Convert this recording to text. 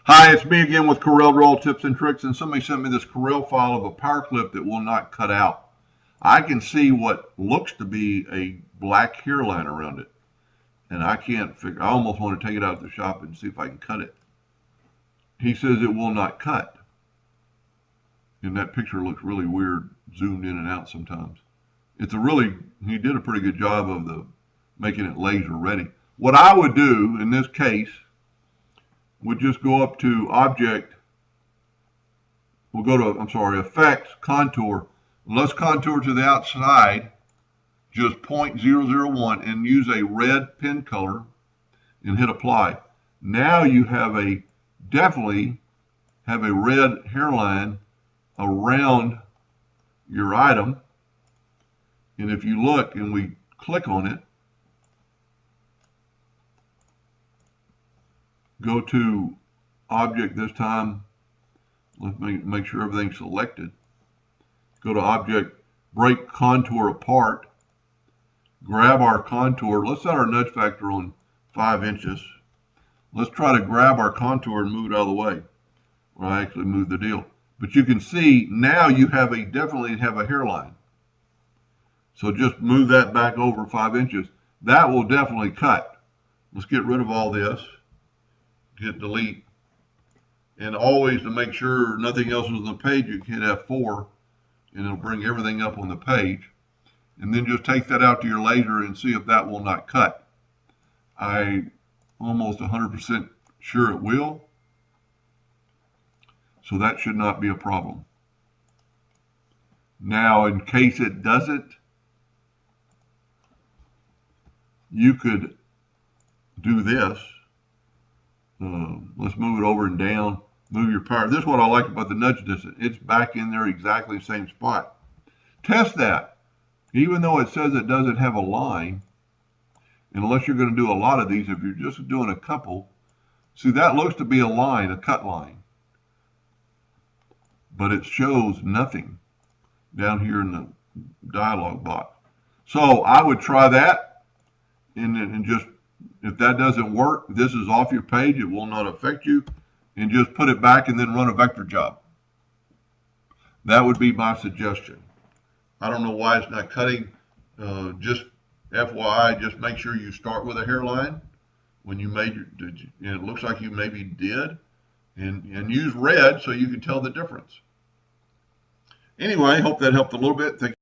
Hi, it's me again with Corel Draw Tips and Tricks, and somebody sent me this Corel file of a PowerClip that will not cut out. I can see what looks to be a black hairline around it, and I can't figure. I almost want to take it out of the shop and see if I can cut it. He says it will not cut, and that picture looks really weird, zoomed in and out sometimes. He did a pretty good job of making it laser ready. What I would do in this case would just go up to Object. We'll go to, Effects, Contour. Let's contour to the outside, just 0.001, and use a red pen color and hit Apply. Now you definitely have a red hairline around your item. And if you look and we click on it, go to Object this time. Let's make sure everything's selected. Go to Object, Break Contour Apart. Grab our contour. Let's set our nudge factor on 5 inches. Let's try to grab our contour and move it out of the way. Or I actually moved the deal. But you can see now you definitely have a hairline. So just move that back over 5 inches. That will definitely cut. Let's get rid of all this. Hit delete, and always, to make sure nothing else is on the page, you can hit F4 and it'll bring everything up on the page, and then just take that out to your laser and see if that will not cut. I'm almost 100% sure it will, so that should not be a problem. Now, in case it doesn't, you could do this. Let's move it over and down. Move your power. This is what I like about the nudge distance. It's back in there exactly the same spot. Test that. Even though it says it doesn't have a line, unless you're going to do a lot of these, if you're just doing a couple, see, that looks to be a line, a cut line. But it shows nothing down here in the dialog box. So I would try that and just, if that doesn't work, this is off your page, it will not affect you, and just put it back and then run a vector job. That would be my suggestion. I don't know why it's not cutting. Just FYI, just make sure you start with a hairline when you made and it looks like you maybe did, and use red so you can tell the difference. Anyway, hope that helped a little bit. Thank you.